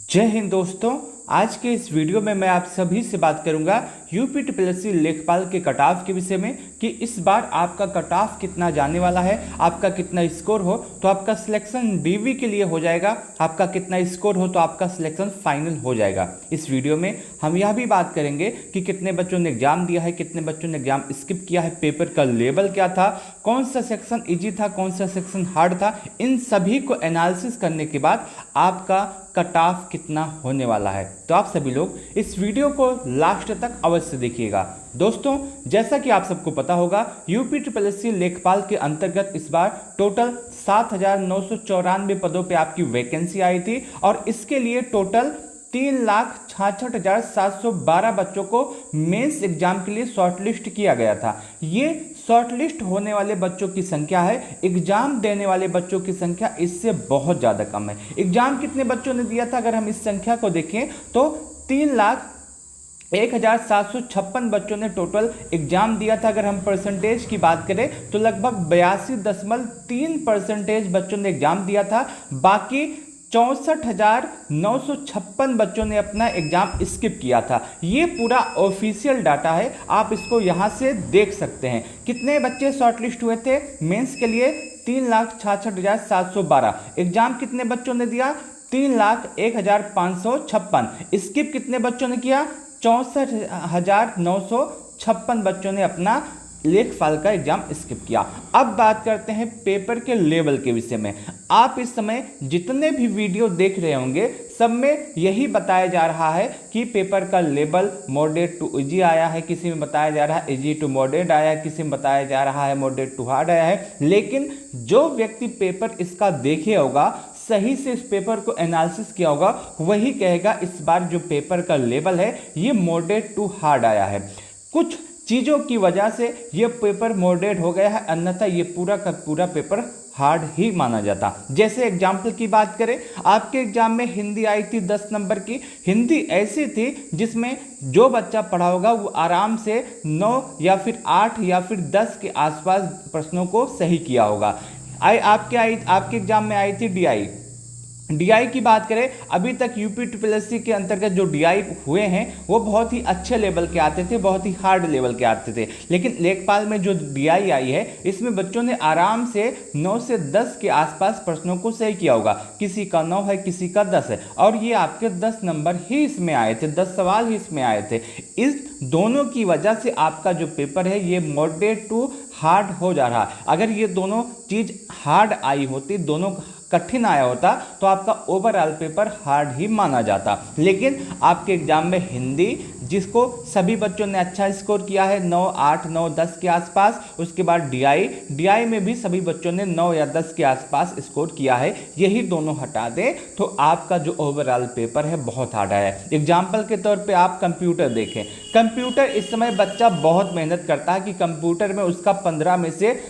जय हिंद दोस्तों। आज के इस वीडियो में मैं आप सभी से बात करूंगा यूपी ट्रिपल लेखपाल के कट ऑफ के विषय में कि इस बार आपका कट ऑफ कितना जाने वाला है, आपका कितना स्कोर हो तो आपका सिलेक्शन डीवी के लिए हो जाएगा, आपका कितना स्कोर हो तो आपका सिलेक्शन फाइनल हो जाएगा। इस वीडियो में हम यह भी बात करेंगे कि कितने बच्चों ने एग्जाम दिया है, कितने बच्चों ने एग्जाम स्किप किया है, पेपर का लेवल क्या था, कौन सा सेक्शन इजी था, कौन सा सेक्शन हार्ड था। इन सभी को एनालिसिस करने के बाद आपका कट ऑफ कितना होने वाला है। तो आप सभी लोग इस वीडियो को लास्ट तक अवश्य देखिएगा। दोस्तों, जैसा कि आप सबको पता होगा यूपी ट्रिपल लेखपाल के अंतर्गत इस बार टोटल 7,994 पदों पे आपकी वैकेंसी आई थी और इसके लिए टोटल 3,66,712 बच्चों को मेंस एग्जाम के लिए शॉर्टलिस्ट किया गया था। ये शॉर्टलिस्ट होने वाले बच्चों की संख्या है, एग्जाम देने वाले बच्चों की संख्या इससे बहुत ज़्यादा कम है। एग्जाम कितने बच्चों ने दिया था, अगर हम इस संख्या को देखें तो 3,01,756 बच्चों ने टोटल एग्जाम दिया था। अगर हम परसेंटेज की बात करें तो लगभग 82.3% बच्चों ने एग्जाम दिया था। बाकी 64,956 बच्चों ने अपना एग्जाम स्किप किया था। ये पूरा ऑफिशियल डाटा है, आप इसको यहाँ से देख सकते हैं। कितने बच्चे शॉर्टलिस्ट हुए थे मेंस के लिए? 3,66,712। एग्जाम कितने बच्चों ने दिया? 3,01,556। स्किप कितने बच्चों ने किया? 64,956 बच्चों ने अपना लेखपाल का एग्जाम स्किप किया। अब बात करते हैं पेपर के लेवल के विषय में। आप इस समय जितने भी वीडियो देख रहे होंगे सब में यही बताया जा रहा है कि पेपर का लेवल मॉडरेट टू इजी आया है, किसी में बताया जा रहा है इजी टू मॉडरेट आया है, किसी में बताया जा रहा है मॉडरेट टू हार्ड आया है। लेकिन जो व्यक्ति पेपर इसका देखे होगा, सही से इस पेपर को एनालिसिस किया होगा, वही कहेगा इस बार जो पेपर का लेवल है ये मॉडरेट टू हार्ड आया है। कुछ चीज़ों की वजह से ये पेपर मॉडरेट हो गया है, अन्यथा ये पूरा का पूरा पेपर हार्ड ही माना जाता। जैसे एग्जाम्पल की बात करें, आपके एग्जाम में हिंदी आई थी 10 नंबर की। हिंदी ऐसी थी जिसमें जो बच्चा पढ़ा होगा वो आराम से 9 या फिर 8 या फिर 10 के आसपास प्रश्नों को सही किया होगा। आपके एग्जाम में आई थी डीआई की बात करें, अभी तक यूपी ट्रिपल के अंतर्गत जो डीआई हुए हैं वो बहुत ही अच्छे लेवल के आते थे, बहुत ही हार्ड लेवल के आते थे। लेकिन लेखपाल में जो डीआई आई है इसमें बच्चों ने आराम से 9 से 10 के आसपास प्रश्नों को सही किया होगा। किसी का 9 है, किसी का 10 है और ये आपके 10 नंबर ही इसमें आए थे, 10 सवाल ही इसमें आए थे। इस दोनों की वजह से आपका जो पेपर है ये मॉडरेट टू हार्ड हो जा रहा है। अगर ये दोनों चीज़ हार्ड आई होती, दोनों कठिन आया होता तो आपका ओवरऑल पेपर हार्ड ही माना जाता। लेकिन आपके एग्जाम में हिंदी, जिसको सभी बच्चों ने अच्छा स्कोर किया है 9, 8, 9, 10 के आसपास, उसके बाद डीआई में भी सभी बच्चों ने 9 या 10 के आसपास स्कोर किया है। यही दोनों हटा दें तो आपका जो ओवरऑल पेपर है बहुत हार्ड आया है। एग्जाम्पल के तौर पे आप कंप्यूटर देखें, कंप्यूटर इस समय बच्चा बहुत मेहनत करता है कि कंप्यूटर में उसका 15 में से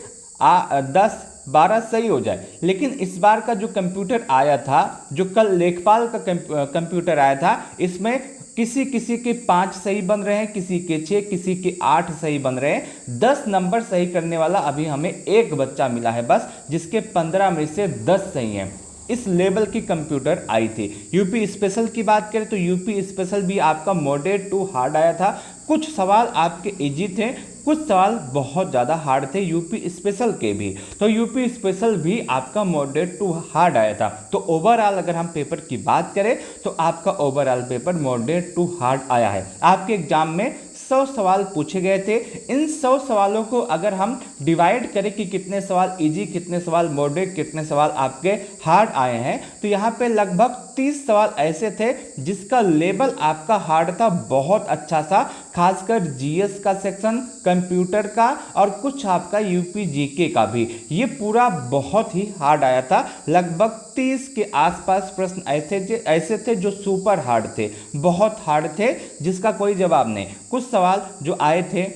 10-12 सही हो जाए। लेकिन इस बार का जो कंप्यूटर आया था, जो कल लेखपाल का कंप्यूटर आया था, इसमें किसी के 5 सही बन रहे हैं, किसी के 6, किसी के 8 सही बन रहे हैं। 10 नंबर सही करने वाला अभी हमें एक बच्चा मिला है बस, जिसके 15 में से 10 सही हैं। इस लेवल की कंप्यूटर आई थी। यूपी स्पेशल की बात करें तो यूपी स्पेशल भी आपका मॉडरेट टू हार्ड आया था। कुछ सवाल आपके इजी थे, कुछ सवाल बहुत ज़्यादा हार्ड थे यूपी स्पेशल के भी। तो यूपी स्पेशल भी आपका मॉडरेट टू हार्ड आया था। तो ओवरऑल अगर हम पेपर की बात करें तो आपका overall paper moderate to hard आया है। आपके एग्जाम में 100 सवाल पूछे गए थे। इन 100 सवालों को अगर हम डिवाइड करें कि कितने सवाल इजी, कितने सवाल मॉडरेट, कितने सवाल आपके हार्ड आए हैं, तो यहाँ पे लगभग 30 सवाल ऐसे थे जिसका लेवल आपका हार्ड था, बहुत अच्छा सा। खासकर जीएस का सेक्शन, कंप्यूटर का और कुछ आपका यूपी जीके का भी, ये पूरा बहुत ही हार्ड आया था। लगभग 30 के आसपास प्रश्न ऐसे थे जो सुपर हार्ड थे, बहुत हार्ड थे, जिसका कोई जवाब नहीं। कुछ सवाल जो आए थे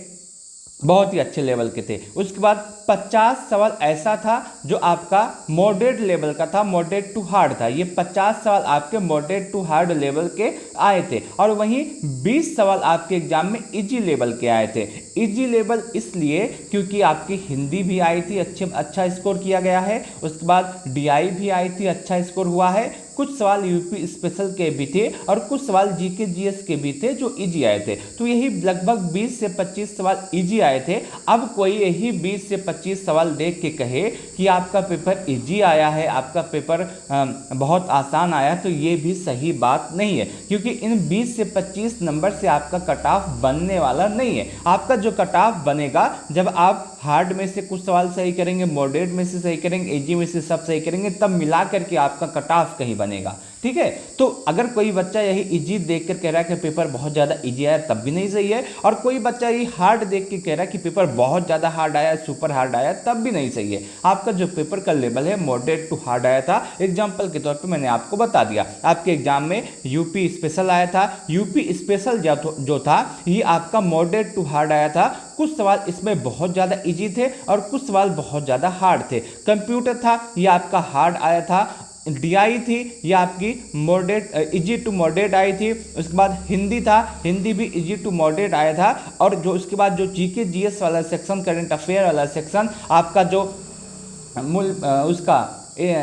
बहुत ही अच्छे लेवल के थे। उसके बाद 50 सवाल ऐसा था जो आपका मॉडरेट लेवल का था, मॉडरेट टू हार्ड था। ये 50 सवाल आपके मॉडरेट टू हार्ड लेवल के आए थे और वहीं 20 सवाल आपके एग्जाम में इजी लेवल के आए थे। इजी लेवल इसलिए क्योंकि आपकी हिंदी भी आई थी, अच्छा स्कोर किया गया है, उसके बाद डीआई भी आई थी, अच्छा स्कोर हुआ है, कुछ सवाल यूपी स्पेशल के भी थे और कुछ सवाल जीके जीएस के भी थे जो इजी आए थे। तो यही लगभग 20 से 25 सवाल इजी आए थे। अब कोई यही 20 से 25 सवाल देख के कहे कि आपका पेपर इजी आया है, आपका पेपर बहुत आसान आया, तो ये भी सही बात नहीं है, क्योंकि इन 20 से 25 नंबर से आपका कट ऑफ बनने वाला नहीं है। आपका जो कट ऑफ बनेगा जब आप हार्ड में से कुछ सवाल सही करेंगे, मॉडरेट में से सही करेंगे, इजी में से सब सही करेंगे, तब मिला करके आपका कट ऑफ कहीं बनेगा। ठीक है, तो अगर कोई बच्चा यही इजी देख कर कह रहा है कि पेपर बहुत ज़्यादा इजी आया, तब भी नहीं सही है, और कोई बच्चा यही हार्ड देख के कह रहा है कि पेपर बहुत ज़्यादा हार्ड आया, सुपर हार्ड आया, तब भी नहीं सही है। आपका जो पेपर का लेवल है मॉडरेट टू हार्ड आया था। एग्जाम्पल के तौर पर मैंने आपको बता दिया, आपके एग्जाम में यूपी स्पेशल आया था। यूपी स्पेशल जो था ये आपका मॉडरेट टू हार्ड आया था। कुछ सवाल इसमें बहुत ज़्यादा इजी थे और कुछ सवाल बहुत ज़्यादा हार्ड थे। कंप्यूटर था, ये आपका हार्ड आया था। डीआई थी, ये आपकी मॉडरेट इजी टू मॉडरेट आई थी। उसके बाद हिंदी था, हिंदी भी इजी टू मॉडरेट आया था। और जो उसके बाद जो जीके जीएस वाला सेक्शन, करंट अफेयर वाला सेक्शन, आपका जो उसका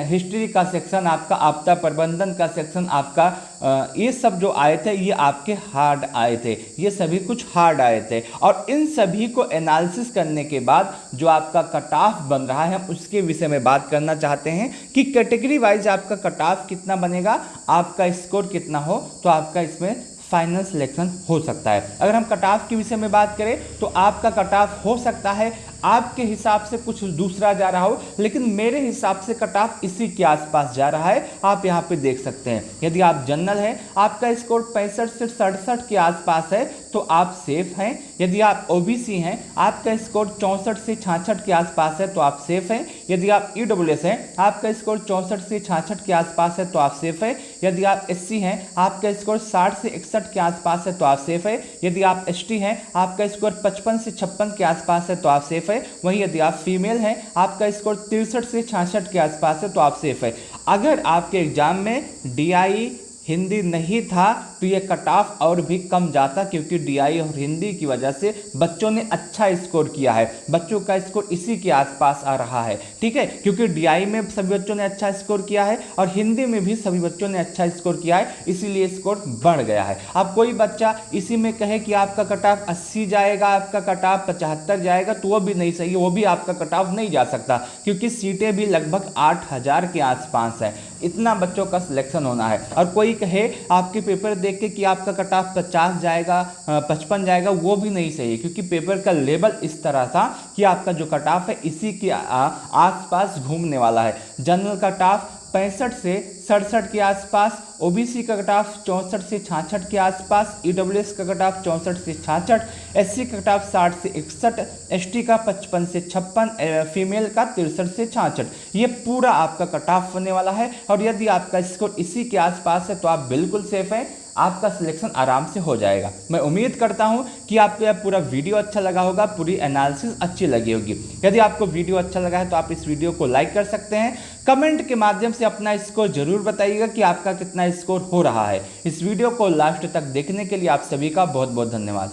हिस्ट्री का सेक्शन, आपका आपदा प्रबंधन का सेक्शन, आपका ये सब जो आए थे ये आपके हार्ड आए थे, ये सभी कुछ हार्ड आए थे। और इन सभी को एनालिसिस करने के बाद जो आपका कट ऑफ बन रहा है, हम उसके विषय में बात करना चाहते हैं कि कैटेगरी वाइज आपका कट ऑफ कितना बनेगा, आपका स्कोर कितना हो, तो आपका इसमें फाइनल सिलेक्शन हो सकता है। अगर हम कट ऑफ के विषय में बात करें तो आपका कट ऑफ हो सकता है आपके हिसाब से कुछ दूसरा जा रहा हो, लेकिन मेरे हिसाब से कट ऑफ इसी के आसपास जा रहा है। आप यहाँ पे देख सकते हैं, यदि आप जनरल हैं, आपका स्कोर 65 से 67 के आसपास है तो आप सेफ हैं। यदि आप ओबीसी हैं, आपका स्कोर 64 से 66 के आसपास है तो आप सेफ हैं। यदि आप ईडब्ल्यूएस हैं, आपका स्कोर 64 से 66 के आसपास है तो आप सेफ है। यदि आप एससी हैं, आपका स्कोर 60 से 61 के आसपास है तो आप सेफ है। यदि आप एसटी हैं, आपका स्कोर 55 से 56 के आसपास है तो आप सेफ है। वहीं यदि आप फीमेल हैं, आपका स्कोर 63 से 66 के आसपास है तो आप सेफ है। अगर आपके एग्जाम में डीआई हिंदी नहीं था तो ये कट ऑफ और भी कम जाता, क्योंकि डीआई और हिंदी की वजह से बच्चों ने अच्छा स्कोर किया है, बच्चों का स्कोर इसी के आसपास आ रहा है। ठीक है, क्योंकि डीआई में सभी बच्चों ने अच्छा स्कोर किया है और हिंदी में भी सभी बच्चों ने अच्छा स्कोर किया है, इसीलिए स्कोर बढ़ गया है। अब कोई बच्चा इसी में कहे कि आपका कट ऑफ 80 जाएगा, आपका कट ऑफ 75 जाएगा, तो वो भी नहीं सही है, वो भी आपका कट ऑफ नहीं जा सकता, क्योंकि सीटें भी लगभग 8000 के आसपास है। इतना बच्चों का सिलेक्शन होना है। और कोई कहे आपके पेपर देख के कि आपका कट ऑफ 50 जाएगा, 55 जाएगा, वो भी नहीं सही है, क्योंकि पेपर का लेवल इस तरह था कि आपका जो कट ऑफ है इसी के आसपास घूमने वाला है। जनरल कट ऑफ 65 से 67 के आसपास, ओबीसी का कट ऑफ 64 से 66 के आसपास, ईडब्ल्यूएस का कट ऑफ 64 से 66, एससी का कट ऑफ 60 से 61, एसटी का 55 से 56, फीमेल का 63 से 66। ये पूरा आपका कट ऑफ होने वाला है। और यदि आपका स्कोर इसी के आसपास है तो आप बिल्कुल सेफ हैं, आपका सिलेक्शन आराम से हो जाएगा। मैं उम्मीद करता हूं कि आपको यह पूरा वीडियो अच्छा लगा होगा, पूरी एनालिसिस अच्छी लगी होगी। यदि आपको वीडियो अच्छा लगा है तो आप इस वीडियो को लाइक कर सकते हैं। कमेंट के माध्यम से अपना स्कोर जरूर बताइएगा कि आपका कितना स्कोर हो रहा है। इस वीडियो को लास्ट तक देखने के लिए आप सभी का बहुत बहुत धन्यवाद।